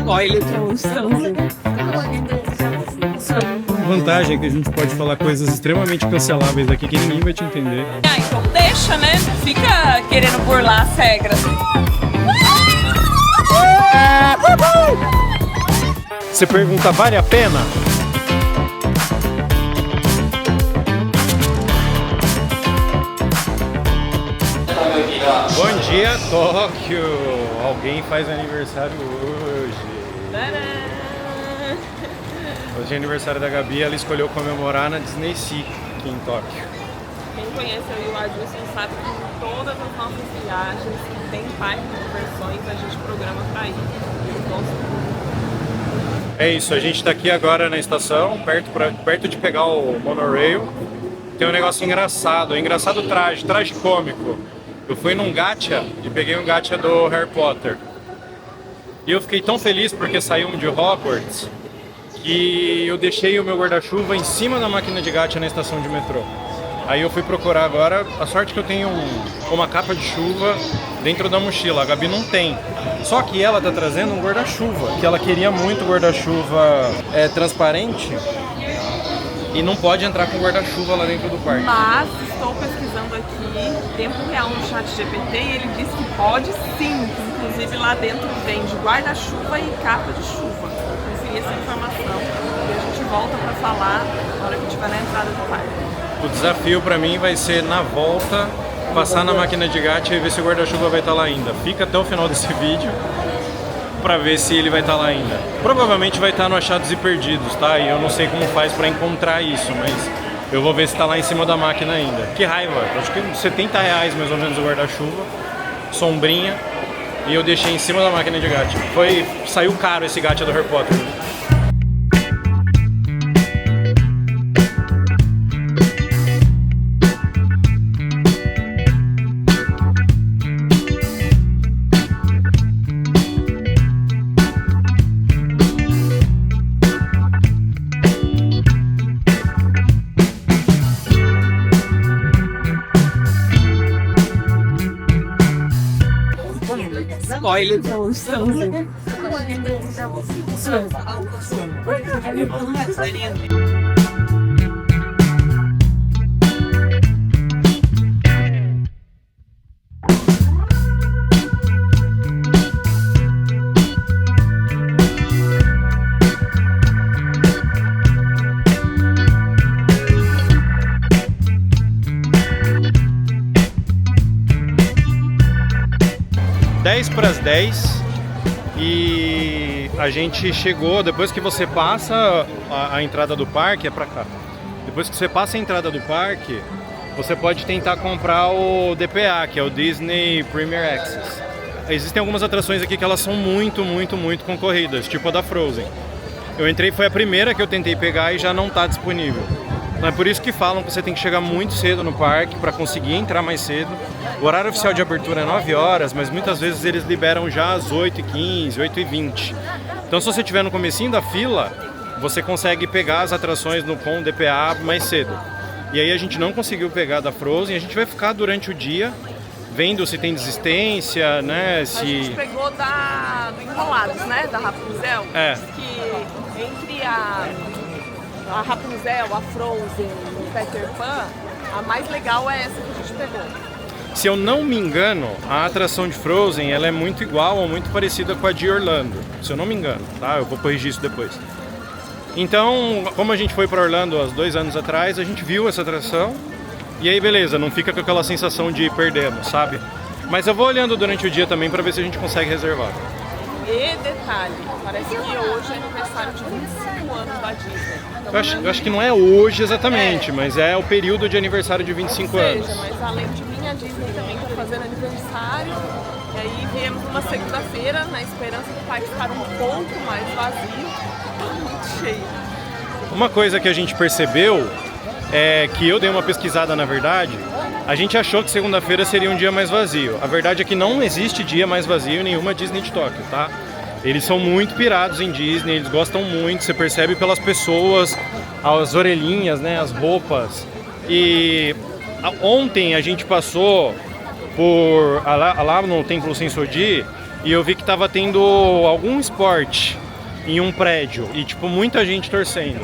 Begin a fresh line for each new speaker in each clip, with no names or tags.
Spoiler pra onde
A vantagem é que a gente pode falar coisas extremamente canceláveis aqui que ninguém vai te entender.
Ah, então deixa, né? Não fica querendo burlar as regras.
Você pergunta, vale a pena? Bom dia, Tóquio! Alguém faz aniversário hoje.
Tadã!
Hoje é aniversário da Gabi, ela escolheu comemorar na Disney Sea, aqui em Tóquio.
Quem conhece eu e o Adilson sabe que em todas as nossas viagens que tem parque de diversões, a gente programa pra ir.
É isso, a gente está aqui agora na estação, perto de pegar o monorail. Tem um negócio engraçado, traje cômico. Eu fui num gacha e peguei um gacha do Harry Potter. E eu fiquei tão feliz porque saiu um de Hogwarts que eu deixei o meu guarda-chuva em cima da máquina de gacha na estação de metrô. Aí eu fui procurar agora, a sorte que eu tenho uma capa de chuva dentro da mochila, a Gabi não tem. Só que ela tá trazendo um guarda-chuva, que ela queria muito guarda-chuva transparente e não pode entrar com guarda-chuva lá dentro do parque.
Mas estou pesquisando aqui, tempo real no ChatGPT, e ele diz que pode sim, que inclusive lá dentro vende guarda-chuva e capa de chuva. Consegui essa informação e a gente volta para falar na hora que estiver na entrada do parque.
O desafio pra mim vai ser, na volta, passar na máquina de gacha e ver se o guarda-chuva vai estar lá ainda. Fica até o final desse vídeo pra ver se ele vai estar lá ainda. Provavelmente vai estar no Achados e Perdidos, tá? E eu não sei como faz pra encontrar isso, mas eu vou ver se tá lá em cima da máquina ainda. Que raiva! Acho que R$70 mais ou menos o guarda-chuva, sombrinha, e eu deixei em cima da máquina de gacha. Saiu caro esse gacha do Harry Potter.
Spoiler pra onde
para as 10 e a gente chegou, depois que você passa a entrada do parque, é pra cá. Depois que você passa a entrada do parque, você pode tentar comprar o DPA, que é o Disney Premier Access. Existem algumas atrações aqui que elas são muito concorridas, tipo a da Frozen. Eu entrei, foi a primeira que eu tentei pegar e já não está disponível. Então é por isso que falam que você tem que chegar muito cedo no parque para conseguir entrar mais cedo. O horário oficial de abertura é 9 horas, mas muitas vezes eles liberam já às 8h15, 8h20. Então se você estiver no comecinho da fila, você consegue pegar as atrações com o DPA mais cedo. E aí a gente não conseguiu pegar da Frozen, a gente vai ficar durante o dia vendo se tem desistência, né? Se...
A gente pegou do Enrolados, né? Da Rapunzel.
É.
Que entre a Rapunzel, a Frozen e o Peter Pan, a mais legal é essa que a gente pegou.
Se eu não me engano, a atração de Frozen ela é muito igual ou muito parecida com a de Orlando. Se eu não me engano, tá? Eu vou corrigir isso depois. Então, como a gente foi para Orlando há 2 anos atrás, a gente viu essa atração. E aí, beleza, não fica com aquela sensação de perdemos, sabe? Mas eu vou olhando durante o dia também para ver se a gente consegue reservar.
E detalhe, parece que hoje é aniversário de 25 anos da Disney.
Eu acho que não é hoje exatamente, mas é o período de aniversário de 25 anos.
Mas além de mim, a Disney também está fazendo aniversário. E aí viemos uma segunda-feira na esperança do parque estar um pouco mais vazio. Muito cheio.
Uma coisa que a gente percebeu é que eu dei uma pesquisada, na verdade, a gente achou que segunda-feira seria um dia mais vazio. A verdade é que não existe dia mais vazio em nenhuma Disney de Tóquio, tá? Eles são muito pirados em Disney, eles gostam muito, você percebe pelas pessoas, as orelhinhas, né, as roupas. E ontem a gente passou lá no Templo Sensoji e eu vi que tava tendo algum esporte em um prédio e tipo muita gente torcendo.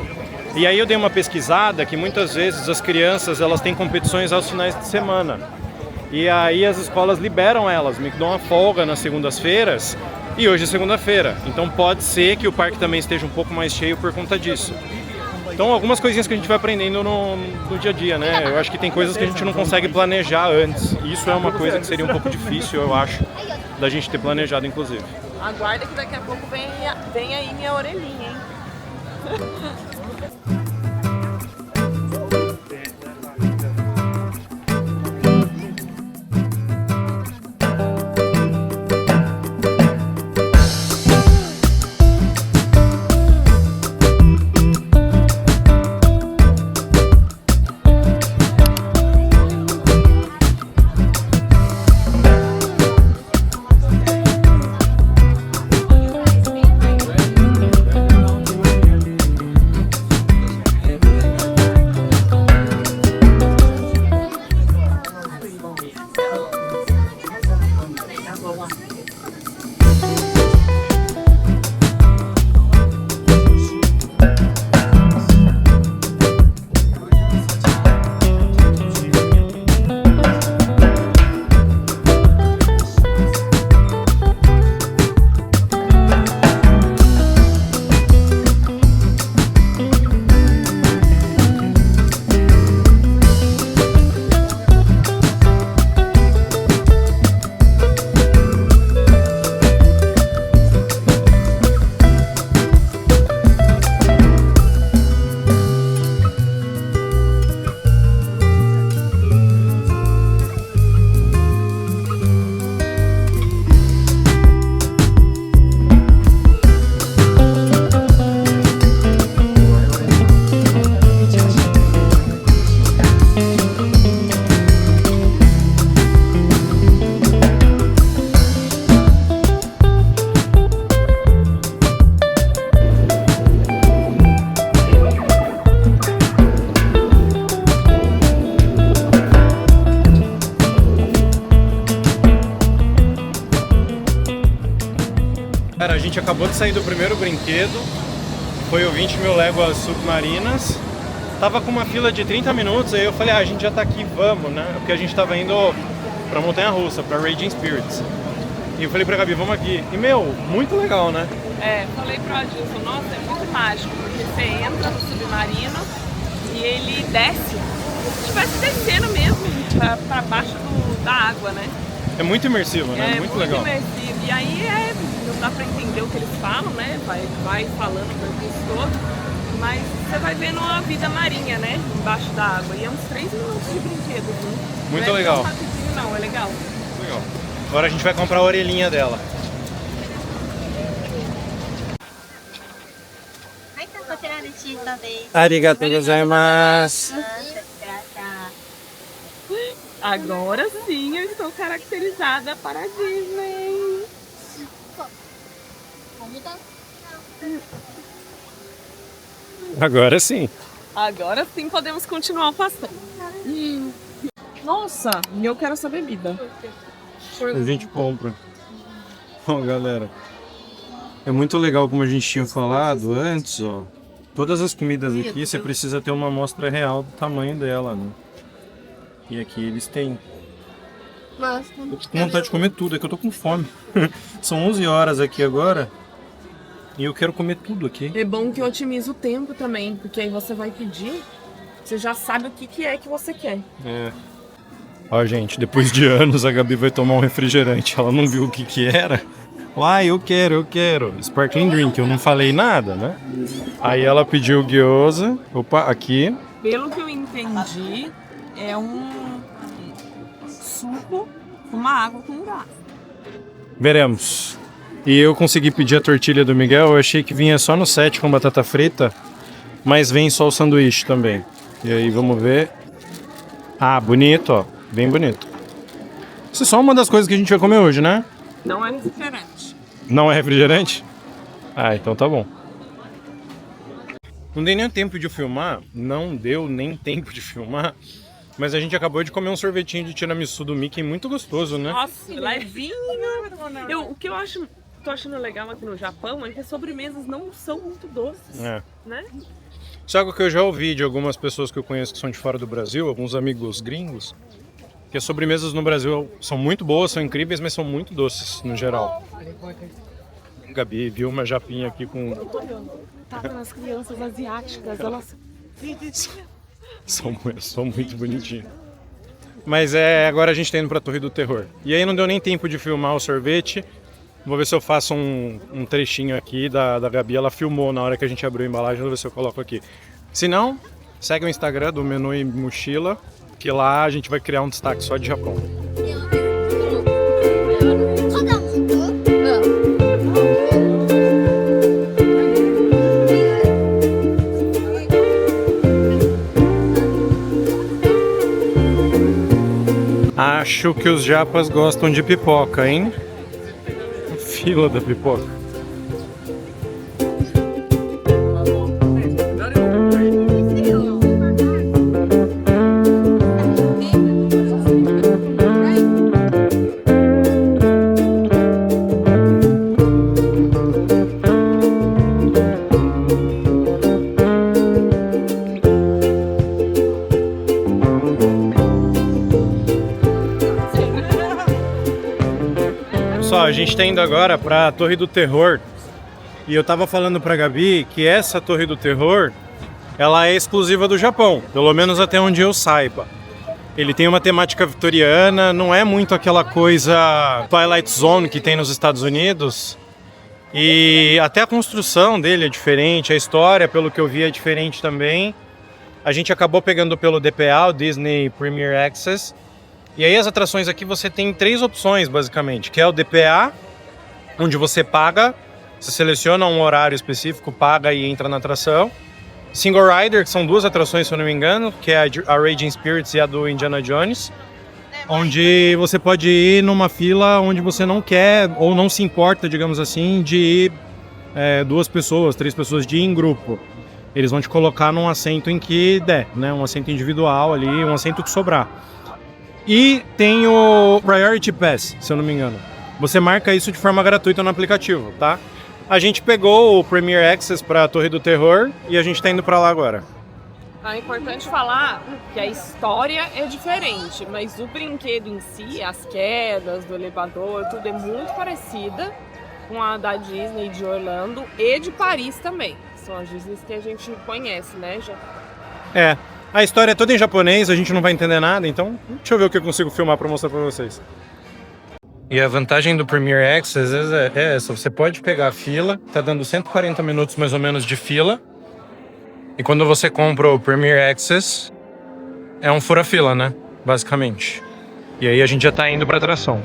E aí eu dei uma pesquisada que muitas vezes as crianças elas têm competições aos finais de semana. E aí as escolas liberam elas, me dão uma folga nas segundas-feiras e hoje é segunda-feira. Então pode ser que o parque também esteja um pouco mais cheio por conta disso. Então algumas coisinhas que a gente vai aprendendo no dia a dia, né? Eu acho que tem coisas que a gente não consegue planejar antes. E isso é uma coisa que seria um pouco difícil, eu acho, da gente ter planejado, inclusive.
Aguarda que daqui a pouco vem aí minha orelhinha, hein?
Cara, a gente acabou de sair do primeiro brinquedo, foi o 20 mil léguas submarinas. Tava com uma fila de 30 minutos, aí eu falei, a gente já tá aqui, vamos, né? Porque a gente tava indo pra montanha-russa, pra Raging Spirits. E eu falei pra Gabi, vamos aqui. E, meu, muito legal, né?
Falei pro Adilson, nossa, é muito mágico, porque você entra no submarino e ele desce, como se estivesse descendo mesmo pra baixo da água, né?
É muito imersivo, né? Muito legal.
Imersivo. E aí não dá pra entender o que eles falam, né? Vai falando o tempo todo, mas você vai vendo a vida marinha, né? Embaixo da água. E é uns 3 minutos de brinquedo, viu?
Muito legal.
Não é tão rapidinho, não, é legal.
Legal. Agora a gente vai comprar a orelhinha dela. Arigatou gozaimasu.
Agora sim eu estou caracterizada para a Disney.
Agora sim.
Agora sim podemos continuar o passeio. Nossa, eu quero essa bebida.
A gente compra. Ó, galera. É muito legal, como a gente tinha falado antes, ó. Todas as comidas aqui você precisa ter uma amostra real do tamanho dela, né? E aqui eles têm. Eu tô com vontade de comer tudo, é que eu tô com fome. São 11 horas aqui agora e eu quero comer tudo aqui.
É bom que otimiza o tempo também, porque aí você vai pedir, você já sabe o que é que você quer.
É. Ó, gente, depois de anos a Gabi vai tomar um refrigerante. Ela não viu o que era. Eu quero. Sparkling drink, eu não falei nada, né? Aí ela pediu gyoza. Opa, aqui.
Pelo que eu entendi, é um suco com uma água com gás.
Veremos. E eu consegui pedir a tortilha do Miguel. Eu achei que vinha só no set com batata frita, mas vem só o sanduíche também. E aí, vamos ver. Ah, bonito, ó. Bem bonito. Isso é só uma das coisas que a gente vai comer hoje, né?
Não é refrigerante.
Não é refrigerante? Ah, então tá bom. Não dei nem tempo de filmar. Não deu nem tempo de filmar. Mas a gente acabou de comer um sorvetinho de tiramisu do Mickey muito gostoso, né?
Nossa, levinho. O que eu tô achando legal aqui no Japão é que as sobremesas não são muito doces, né?
Sabe o que eu já ouvi de algumas pessoas que eu conheço que são de fora do Brasil, alguns amigos gringos, que as sobremesas no Brasil são muito boas, são incríveis, mas são muito doces no geral. Gabi viu uma japinha aqui com...
Tá nas crianças asiáticas, elas...
São muito bonitinhos. Mas agora a gente tá indo pra Torre do Terror. E aí não deu nem tempo de filmar o sorvete. Vou ver se eu faço um trechinho aqui da Gabi. Ela filmou na hora que a gente abriu a embalagem. Vou ver se eu coloco aqui. Se não, segue o Instagram do Menu e Mochila, que lá a gente vai criar um destaque só de Japão. Acho que os japas gostam de pipoca, hein? Fila da pipoca. A gente está indo agora para a Torre do Terror e eu tava falando pra Gabi que essa Torre do Terror ela é exclusiva do Japão, pelo menos até onde eu saiba. Ele tem uma temática vitoriana, não é muito aquela coisa Twilight Zone que tem nos Estados Unidos, e até a construção dele é diferente, a história, pelo que eu vi, é diferente também. A gente acabou pegando pelo DPA, o Disney Premier Access. E aí as atrações aqui você tem 3 opções, basicamente, que é o DPA, onde você paga, você seleciona um horário específico, paga e entra na atração. Single Rider, que são 2 atrações, se eu não me engano, que é a Raging Spirits e a do Indiana Jones, onde você pode ir numa fila onde você não quer, ou não se importa, digamos assim, de ir 2 pessoas, 3 pessoas de ir em grupo. Eles vão te colocar num assento em que der, né? Um assento individual ali, um assento que sobrar. E tem o Priority Pass, se eu não me engano. Você marca isso de forma gratuita no aplicativo, tá? A gente pegou o Premier Access para a Torre do Terror e a gente tá indo para lá agora.
É importante falar que a história é diferente, mas o brinquedo em si, as quedas do elevador, tudo é muito parecida com a da Disney de Orlando e de Paris também. São as Disneys que a gente conhece, né?
A história é toda em japonês, a gente não vai entender nada, então deixa eu ver o que eu consigo filmar para mostrar para vocês. E a vantagem do Premier Access é essa, você pode pegar a fila, tá dando 140 minutos mais ou menos de fila, e quando você compra o Premier Access, é um fura-fila, né, basicamente. E aí a gente já tá indo pra atração.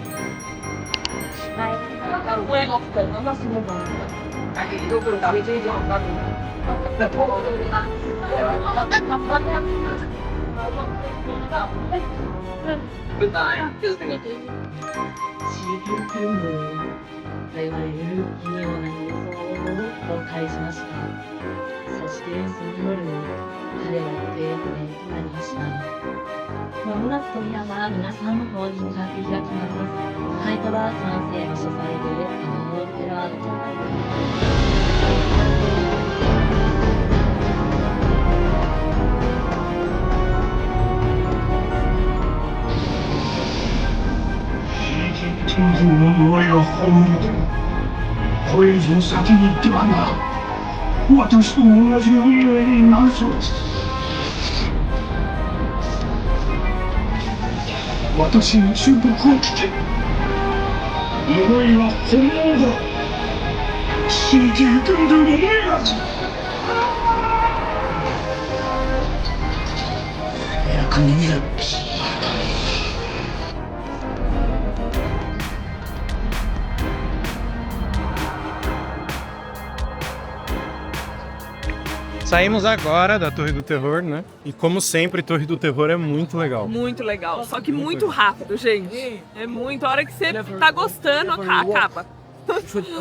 Saímos agora da Torre do Terror, né? E como sempre, Torre do Terror é muito legal.
Muito legal, só que muito rápido, gente. É muito, a hora que você tá gostando, acaba.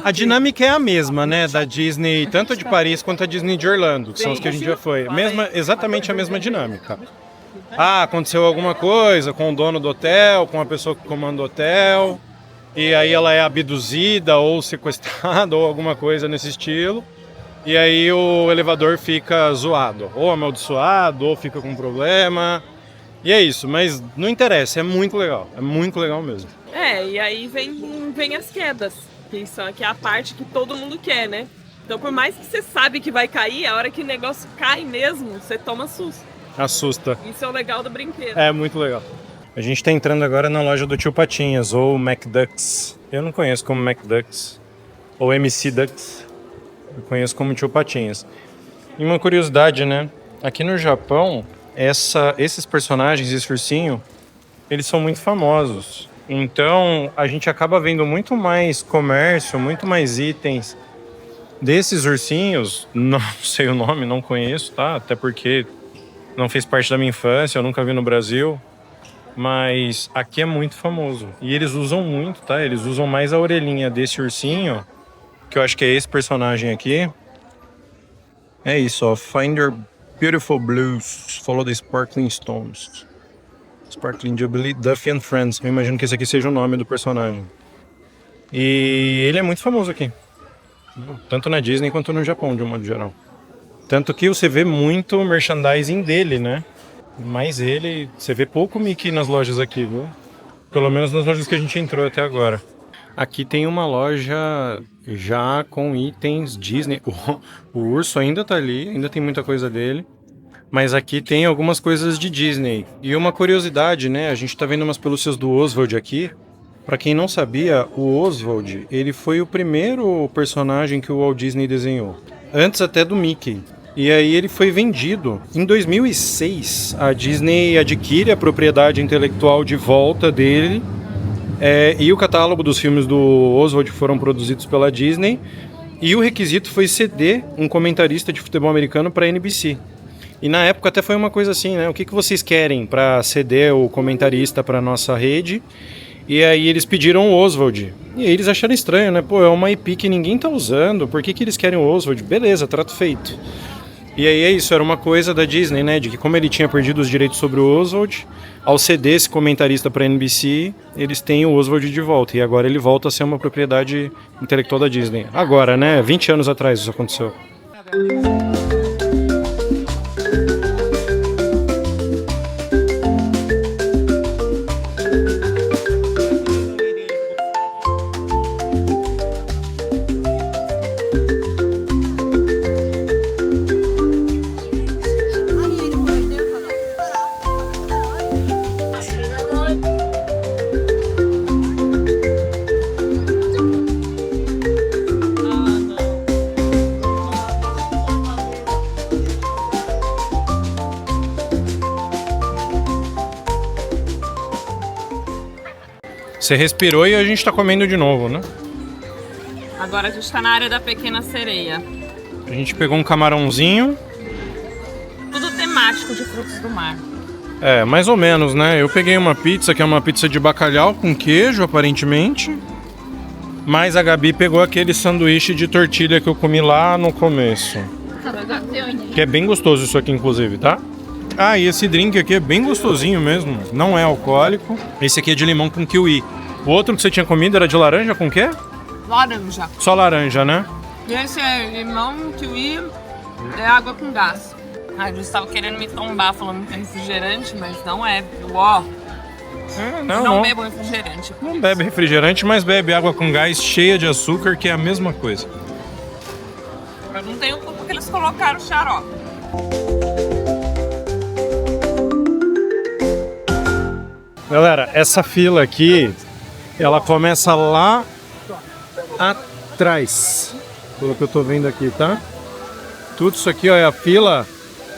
A dinâmica é a mesma, né? Da Disney, tanto a de Paris quanto a Disney de Orlando, que são os que a gente já foi. Exatamente a mesma dinâmica. aconteceu alguma coisa com o dono do hotel, com a pessoa que comanda o hotel, e aí ela é abduzida ou sequestrada ou alguma coisa nesse estilo. E aí o elevador fica zoado, ou amaldiçoado, ou fica com problema. E é isso, mas não interessa, é muito legal mesmo.
E aí vem as quedas, que é a parte que todo mundo quer, né? Então por mais que você sabe que vai cair, a hora que o negócio cai mesmo, você toma susto.
Assusta.
Isso é o legal do brinquedo.
É, muito legal. A gente tá entrando agora na loja do Tio Patinhas, ou McDucks. Eu não conheço como McDucks, ou MC Ducks. Eu conheço como Tio Patinhas. E uma curiosidade, né? Aqui no Japão, esses personagens, esse ursinho, eles são muito famosos. Então, a gente acaba vendo muito mais comércio, muito mais itens desses ursinhos. Não sei o nome, não conheço, tá? Até porque não fez parte da minha infância, eu nunca vi no Brasil. Mas aqui é muito famoso. E eles usam muito, tá? Eles usam mais a orelhinha desse ursinho, que eu acho que é esse personagem aqui. É isso, ó. Find your beautiful blues. Follow the sparkling stones. Sparkling Jubilee, Duffy and Friends. Eu imagino que esse aqui seja o nome do personagem. E ele é muito famoso aqui. Tanto na Disney quanto no Japão, de um modo geral. Tanto que você vê muito merchandising dele, né? Mas você vê pouco Mickey nas lojas aqui, viu? Pelo menos nas lojas que a gente entrou até agora. Aqui tem uma loja já com itens Disney. O urso ainda tá ali, ainda tem muita coisa dele. Mas aqui tem algumas coisas de Disney. E uma curiosidade, né? A gente tá vendo umas pelúcias do Oswald aqui. Pra quem não sabia, o Oswald, ele foi o primeiro personagem que o Walt Disney desenhou. Antes até do Mickey. E aí ele foi vendido. Em 2006, a Disney adquire a propriedade intelectual de volta dele. E o catálogo dos filmes do Oswald foram produzidos pela Disney. E o requisito foi ceder um comentarista de futebol americano para a NBC. E na época até foi uma coisa assim, né? O que vocês querem para ceder o comentarista para nossa rede? E aí eles pediram o Oswald. E aí eles acharam estranho, né? Pô, é uma IP que ninguém tá usando. Por que eles querem o Oswald? Beleza, trato feito. E aí é isso, era uma coisa da Disney, né? De que como ele tinha perdido os direitos sobre o Oswald, ao ceder esse comentarista para a NBC, eles têm o Oswald de volta. E agora ele volta a ser uma propriedade intelectual da Disney. Agora, né? 20 anos atrás isso aconteceu. Você respirou e a gente tá comendo de novo, né?
Agora a gente tá na área da Pequena Sereia.
A gente pegou um camarãozinho.
Tudo temático de frutos do mar.
É, mais ou menos, né? Eu peguei uma pizza, que é uma pizza de bacalhau com queijo, aparentemente. Mas a Gabi pegou aquele sanduíche de tortilha que eu comi lá no começo. Que é bem gostoso isso aqui, inclusive, tá? Ah, e esse drink aqui é bem gostosinho mesmo. Não é alcoólico. Esse aqui é de limão com kiwi. O outro que você tinha comido era de laranja com o quê?
Laranja.
Só laranja, né?
E esse é limão, kiwi, é água com gás. Ai, eles estavam querendo me tombar falando que é refrigerante, mas não é. Não bebo refrigerante.
Não bebe refrigerante, mas bebe água com gás cheia de açúcar, que é a mesma coisa.
Eu não tenho culpa que eles colocaram xarope.
Galera, essa fila aqui, ela começa lá atrás, pelo que eu tô vendo aqui, tá? Tudo isso aqui, ó, é a fila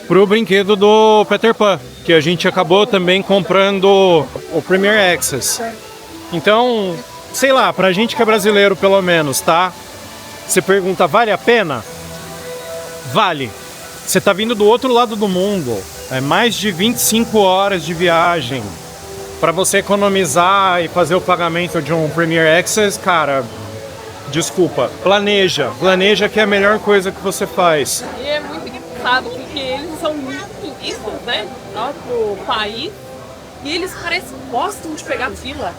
pro brinquedo do Peter Pan, que a gente acabou também comprando o Premier Access. Então, sei lá, pra gente que é brasileiro pelo menos, tá? Você pergunta, vale a pena? Vale. Você tá vindo do outro lado do mundo, é mais de 25 horas de viagem. Para você economizar e fazer o pagamento de um Premier Access, cara, desculpa, planeja que é a melhor coisa que você faz.
E é muito engraçado porque eles são muito turistas, né, pro país, e eles parecem que gostam de pegar fila,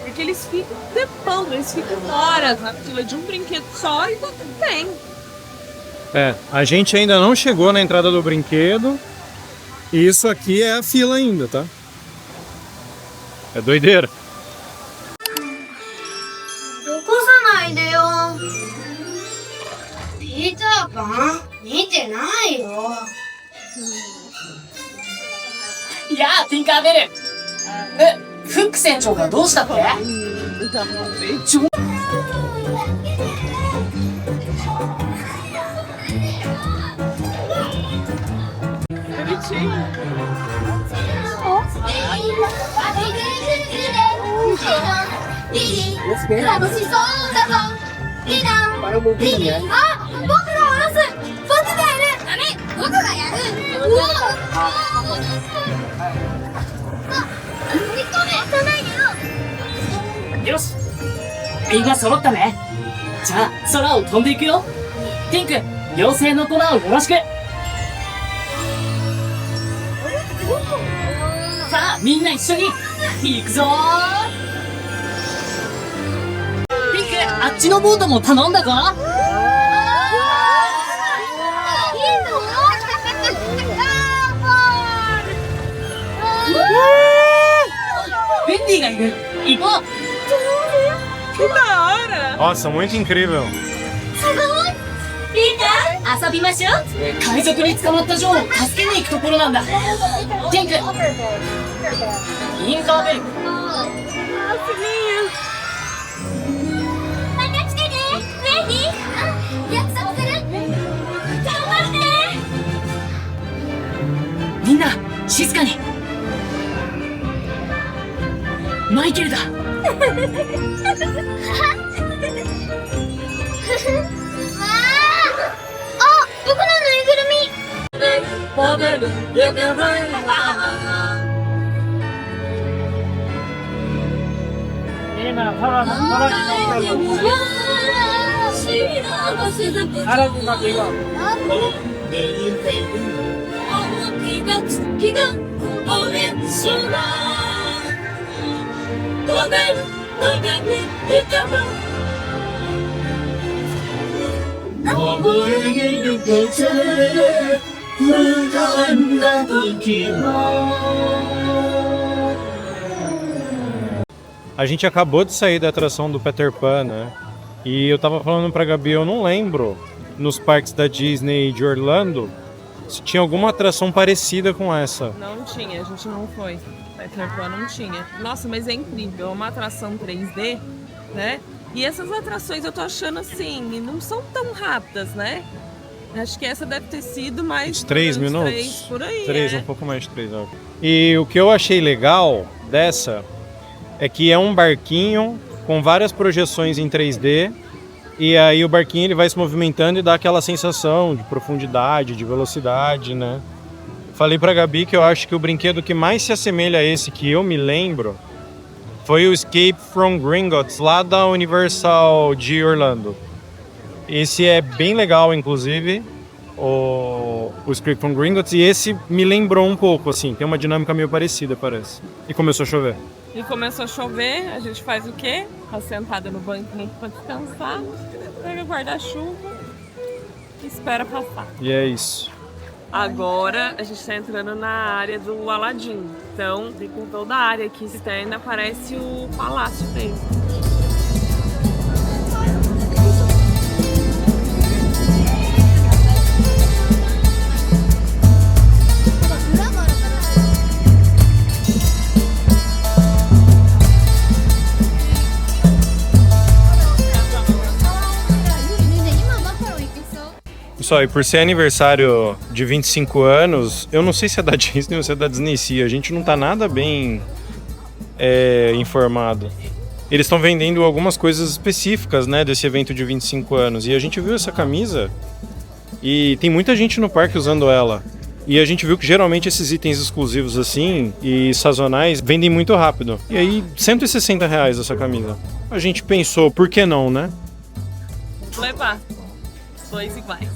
porque eles ficam tempão, eles ficam horas na fila de um brinquedo só e não tem.
A gente ainda não chegou na entrada do brinquedo, e isso aqui é a fila ainda, tá? É doideira.
起こさないでよ。ピーターパン見てないよ。
いやあ、ティンカーベル。フック船長がどうしたって？ちょ
楽しそうだぞ。リラン。あ、僕が下ろす。僕がやる。ダメ。僕がやる。うお。あ、2個目。押さないでよ。
よし。みんな揃ったね。じゃあ、空を飛んでいくよ。ティンク、妖精の粉をよろしく。さあ、みんな一緒に行くぞー。ティンク、あっちのボートも頼んだぞ。ベンディがいる。行こう。
Que da hora!
Nossa, muito incrível.
ピーター、遊びましょう。
海賊に捕まったジョーを助けに行くところなんだ。ティンク、インカーベル。
また来てね。レディー。約束する。頑張って。
みんな、静かに。マイケルだ。
わあ、僕のぬいぐるみ。
A gente acabou de sair da atração do Peter Pan, né? E eu tava falando pra Gabi, eu não lembro nos parques da Disney de Orlando se tinha alguma atração parecida com essa.
Não tinha, a gente não foi. Peter Pan não tinha. Nossa, mas é incrível, é uma atração 3D, né? E essas atrações eu tô achando assim, não são tão rápidas, né? Acho que essa deve ter sido mais...
Uns 3 minutos?
3 por aí,
3, um pouco mais de 3, ó. E o que eu achei legal dessa é que é um barquinho com várias projeções em 3D, e aí o barquinho ele vai se movimentando e dá aquela sensação de profundidade, de velocidade, né? Falei pra Gabi que eu acho que o brinquedo que mais se assemelha a esse que eu me lembro foi o Escape from Gringotts, lá da Universal de Orlando. Esse é bem legal, inclusive, o Escape from Gringotts, e esse me lembrou um pouco, assim, tem uma dinâmica meio parecida, parece. E começou a chover.
E começou a chover, a gente faz o quê? Tá sentada no banquinho pra descansar, pega o guarda-chuva e espera passar.
E é isso.
Agora a gente tá entrando na área do Aladdin. Então, com toda a área aqui externa, parece o palácio dele.
Pessoal, e por ser aniversário de 25 anos, eu não sei se é da Disney ou se é da Disney Sea, a gente não tá nada bem informado. Eles estão vendendo algumas coisas específicas, né, desse evento de 25 anos, e a gente viu essa camisa e tem muita gente no parque usando ela. E a gente viu que geralmente esses itens exclusivos assim e sazonais vendem muito rápido. E aí, R$160 essa camisa. A gente pensou, por que não, né?
Vou levar. 2 iguais.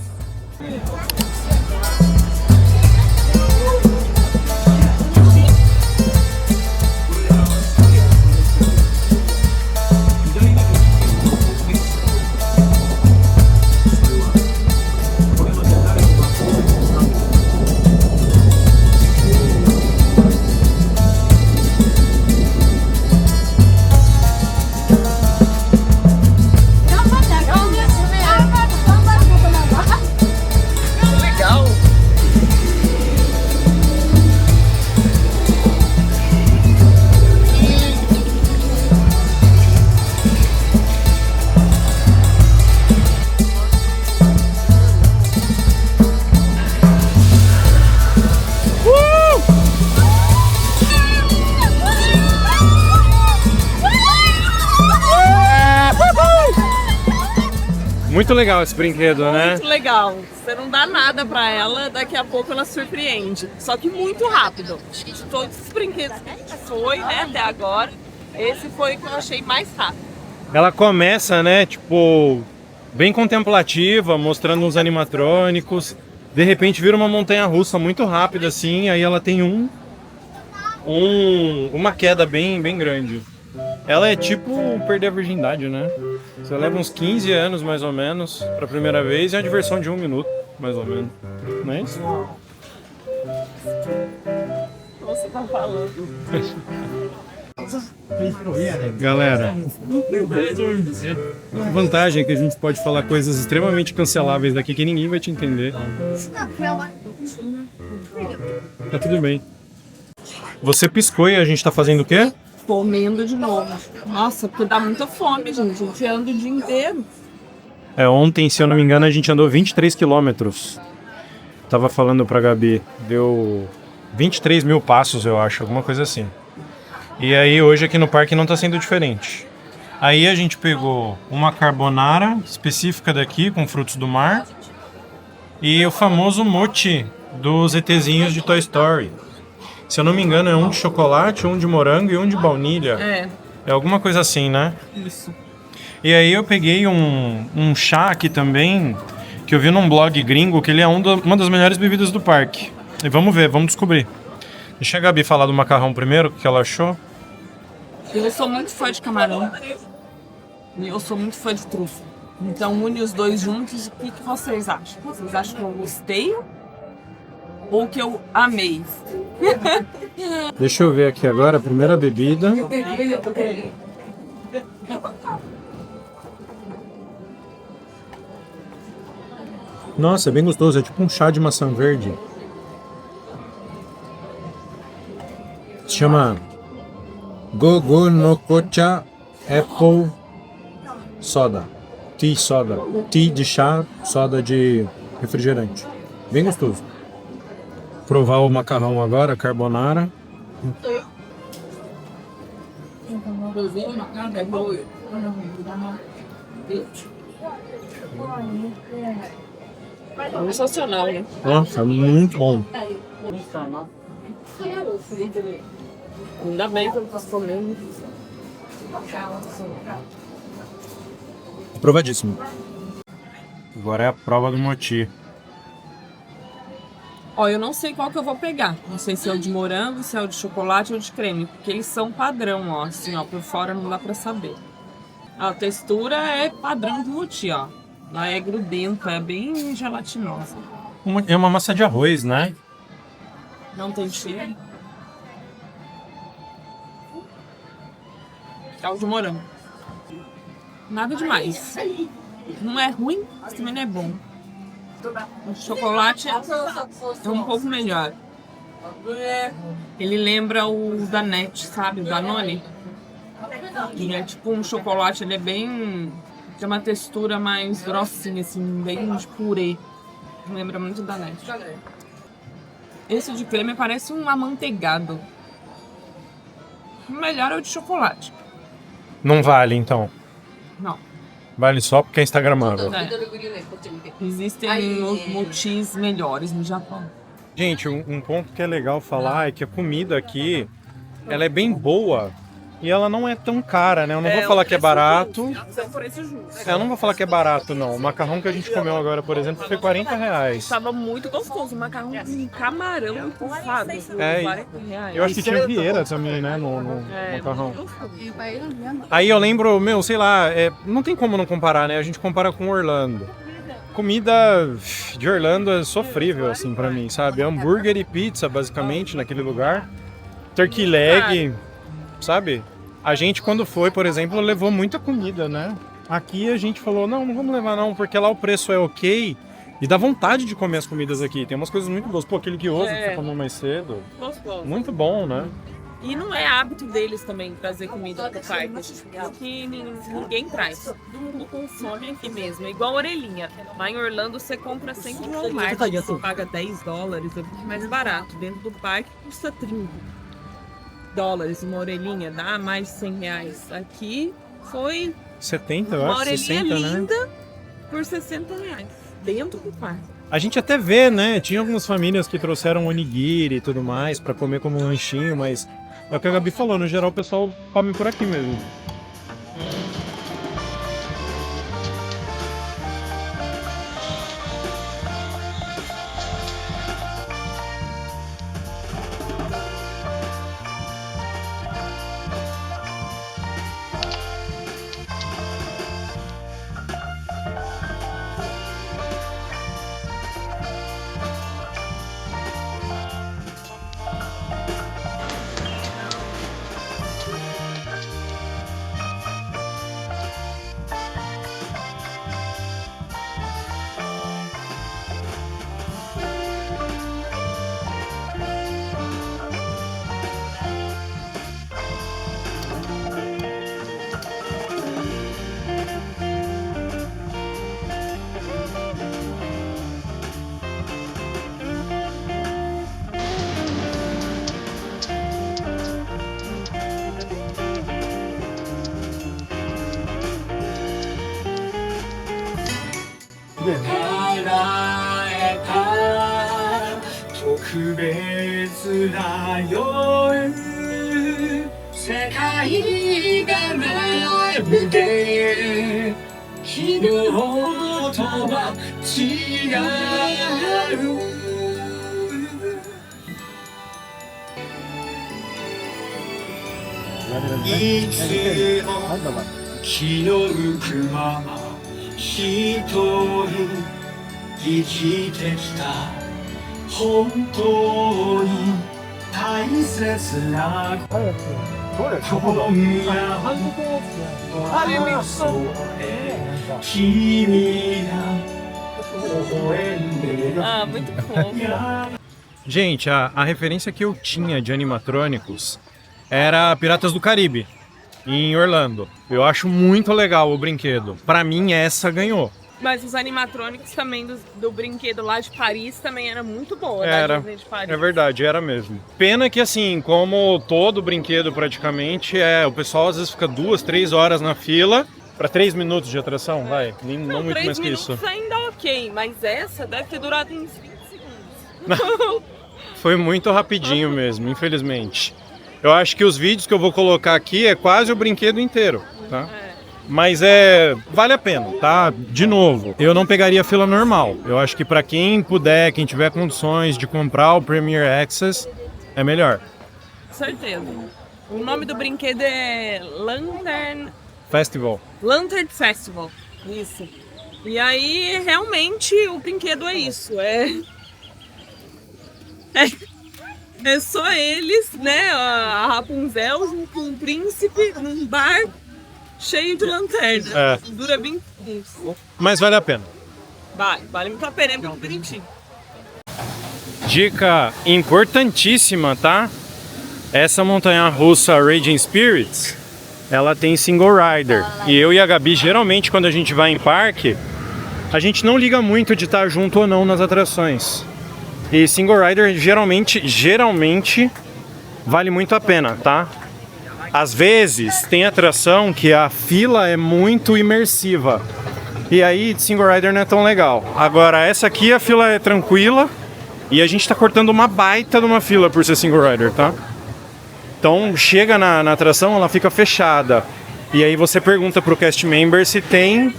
Muito legal esse brinquedo, né?
Muito legal. Você não dá nada pra ela, daqui a pouco ela surpreende. Só que muito rápido. De todos os brinquedos que a gente foi, né, até agora, esse foi o que eu achei mais rápido.
Ela começa, né, tipo, bem contemplativa, mostrando uns animatrônicos. De repente vira uma montanha-russa muito rápida, assim, aí ela tem uma queda bem grande. Ela é tipo perder a virgindade, né? Você leva uns 15 anos, mais ou menos, pra primeira vez, e é uma diversão de 1 minuto, mais ou menos. Não é isso?
Você tá falando.
Galera, a vantagem é que a gente pode falar coisas extremamente canceláveis daqui que ninguém vai te entender. Tá tudo bem. Você piscou e a gente tá fazendo o quê?
Comendo de novo. Nossa, porque dá muita fome, gente. A gente anda o dia inteiro.
Ontem, se eu não me engano, a gente andou 23 quilômetros. Tava falando pra Gabi, deu 23 mil passos, eu acho, alguma coisa assim. E aí hoje aqui no parque não tá sendo diferente. Aí a gente pegou uma carbonara específica daqui, com frutos do mar, e o famoso mochi dos ETzinhos de Toy Story. Se eu não me engano, é um de chocolate, um de morango e um de baunilha. É alguma coisa assim, né?
Isso.
E aí eu peguei um chá aqui também, que eu vi num blog gringo, que ele é uma das melhores bebidas do parque. E vamos ver, vamos descobrir. Deixa a Gabi falar do macarrão primeiro, o que ela achou.
Eu sou muito fã de camarão. E eu sou muito fã de trufa. Então une os dois juntos, o que vocês acham? Vocês acham que eu gostei? Ou que eu amei?
Deixa eu ver aqui agora, a primeira bebida. Nossa, é bem gostoso, é tipo um chá de maçã verde. Se chama Gogo no Kocha Apple Soda. Tea soda. Tea de chá, soda de refrigerante. Bem gostoso. Provar o macarrão agora, carbonara.
Sensacional, né?
Nossa, muito bom.
Ainda bem que eu tô comendo.
Aprovadíssimo. Agora é a prova do mochi.
Ó, eu não sei qual que eu vou pegar. Não sei se é o de morango, se é o de chocolate ou de creme. Porque eles são padrão, ó. Assim, ó, por fora não dá pra saber. A textura é padrão do mochi, ó. Ela é grudenta, é bem gelatinosa.
É uma massa de arroz, né?
Não tem cheiro. É o de morango. Nada demais. Não é ruim, mas também não é bom. O chocolate é um pouco melhor. Ele lembra o Danette, sabe? O Danone. Ele é tipo um chocolate, ele é bem... tem uma textura mais grossinha, assim, bem de purê. Lembra muito da Danette. Esse de creme parece um amanteigado. O melhor é o de chocolate.
Não vale, então.
Não.
Vale só porque é instagramável.
É. Existem mochis melhores no Japão.
Gente, um ponto que é legal falar é que a comida aqui, ela é bem boa e ela não é tão cara, né? Eu não vou falar que é barato. Eu não vou falar que é barato, não. O macarrão que a gente comeu agora, por exemplo, foi R$40.
Tava muito gostoso, macarrão com camarão empurrado.
Eu acho que tinha Vieira também, né, no macarrão. Aí eu lembro, sei lá, não tem como não comparar, né? A gente compara com Orlando. Comida de Orlando é sofrível, assim, pra mim, sabe? Hambúrguer e pizza, basicamente, naquele lugar. Turkey leg, sabe? A gente, quando foi, por exemplo, levou muita comida, né? Aqui a gente falou, não vamos levar não, porque lá o preço é ok e dá vontade de comer as comidas aqui. Tem umas coisas muito boas. Pô, aquele guioso que você tomou mais cedo.
Gostoso.
Muito bom, né?
E não é hábito deles também trazer comida pro parque. Aqui ninguém traz. Todo mundo consome aqui mesmo. É igual a orelhinha. Lá em Orlando você compra sempre no Walmart. Você paga $10, é muito mais barato. Dentro do parque custa $30. Uma orelhinha dá mais de R$100. Aqui foi
70, eu
uma
acho,
orelhinha
60,
linda,
né?
por R$60 dentro do parque.
A gente até vê, né? Tinha algumas famílias que trouxeram onigiri e tudo mais pra comer como um lanchinho, mas é o que a Gabi falou, no geral o pessoal come por aqui mesmo.
Ah, muito fofo.
Gente, a referência que eu tinha de animatrônicos era Piratas do Caribe, em Orlando. Eu acho muito legal o brinquedo. Pra mim, essa ganhou.
Mas os animatrônicos também do brinquedo lá de Paris também era muito boa.
Era,
da Disney de Paris.
é verdade, era mesmo. Pena que assim, como todo brinquedo praticamente, o pessoal às vezes fica 2, 3 horas na fila pra 3 minutos de atração, vai. Não muito
3
mais que isso.
minutos ainda ok, mas essa deve ter durado uns 20 segundos.
Foi muito rapidinho mesmo, infelizmente. Eu acho que os vídeos que eu vou colocar aqui é quase o brinquedo inteiro, tá? Mas vale a pena, tá? De novo, eu não pegaria fila normal. Eu acho que pra quem puder, quem tiver condições de comprar o Premier Access, é melhor.
Certeza. O nome do brinquedo é Lantern Festival. Isso. E aí, realmente, o brinquedo é isso. É só eles, né? A Rapunzel junto com o príncipe num bar cheio de lanterna. Dura 20 segundos.
Mas vale a pena.
Vale muito a pena, é muito bonitinho.
Dica importantíssima, tá? Essa montanha-russa Raging Spirits, ela tem single rider. E eu e a Gabi, geralmente, quando a gente vai em parque, a gente não liga muito de estar junto ou não nas atrações. E single rider geralmente vale muito a pena, tá? Às vezes tem atração que a fila é muito imersiva. E aí single rider não é tão legal. Agora essa aqui a fila é tranquila e a gente tá cortando uma baita de uma fila por ser single rider, tá? Então chega na atração, ela fica fechada. E aí você pergunta pro cast member se tem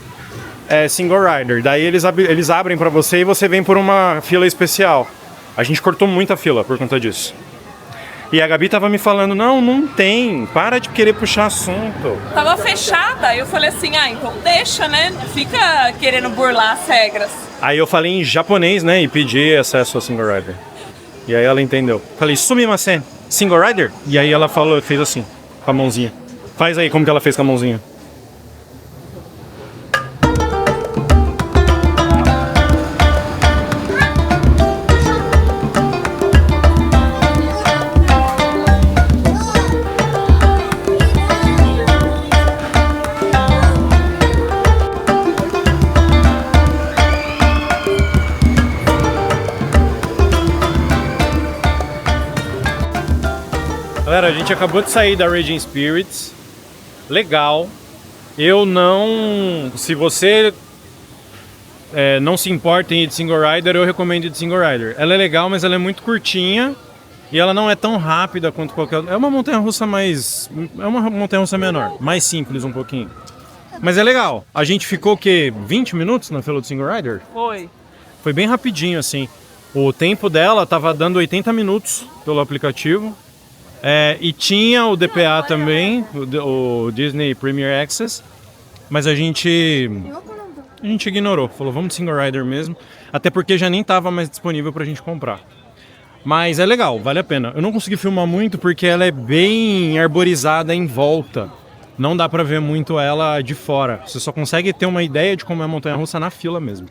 single rider. Daí eles abrem pra você e você vem por uma fila especial. A gente cortou muita fila por conta disso. E a Gabi tava me falando, não tem, para de querer puxar assunto.
Tava fechada, eu falei assim, então deixa, né? Fica querendo burlar as regras.
Aí eu falei em japonês, né, e pedi acesso ao single rider. E aí ela entendeu. Falei, sumimasen, single rider? E aí ela falou, fez assim, com a mãozinha. Faz aí como que ela fez com a mãozinha. Galera, a gente acabou de sair da Raging Spirits. Legal. Eu não... Se você não se importam em ir de single rider, eu recomendo ir de single rider. Ela é legal, mas ela é muito curtinha e ela não é tão rápida quanto qualquer outra. É uma montanha-russa menor, mais simples um pouquinho. Mas é legal. A gente ficou o quê? 20 minutos na fila do single rider? Foi bem rapidinho, assim. O tempo dela tava dando 80 minutos pelo aplicativo. E tinha o DPA também, o Disney Premier Access. Mas a gente ignorou. Falou, vamos de single rider mesmo. Até porque já nem tava mais disponível pra gente comprar. Mas é legal, vale a pena. Eu não consegui filmar muito porque ela é bem arborizada em volta. Não dá pra ver muito ela de fora. Você só consegue ter uma ideia de como é a montanha-russa na fila mesmo.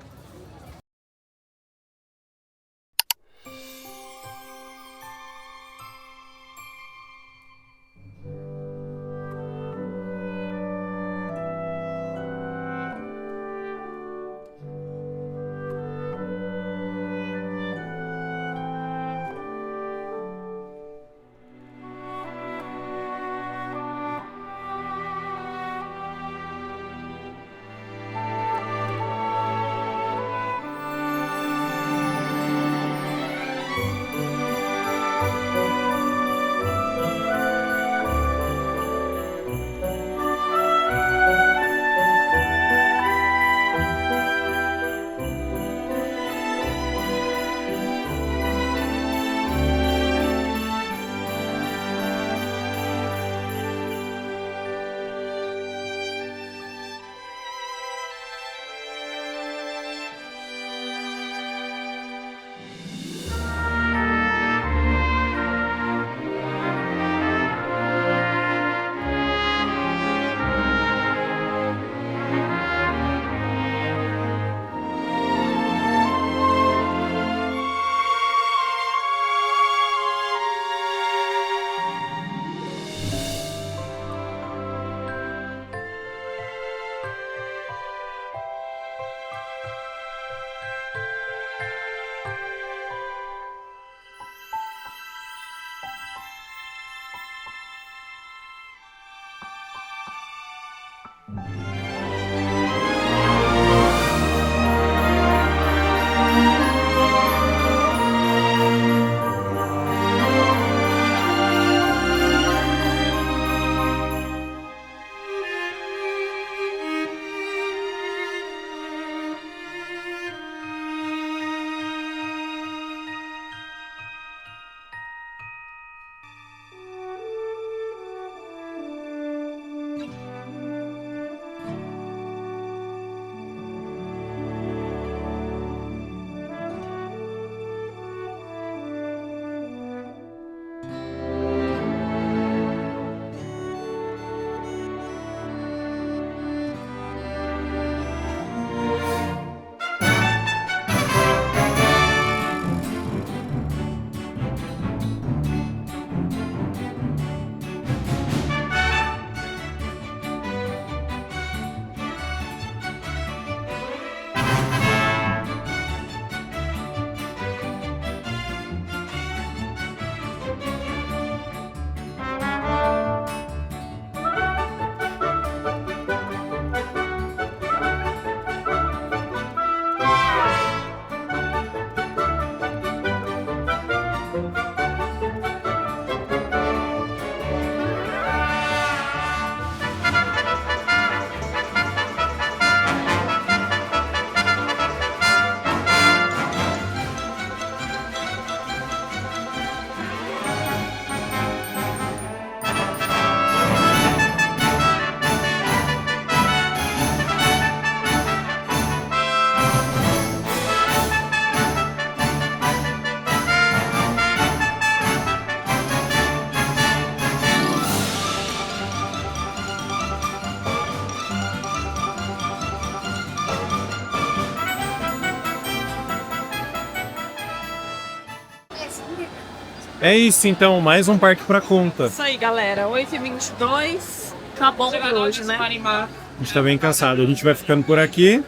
É isso então, mais um parque pra conta.
Isso aí, galera. 8h22. Tá bom por hoje, né?
A gente tá bem cansado. A gente vai ficando por aqui.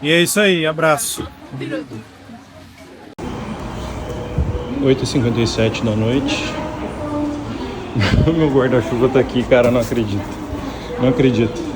E é isso aí, abraço. 8h57 da noite. Meu guarda-chuva tá aqui, cara, não acredito. Não acredito.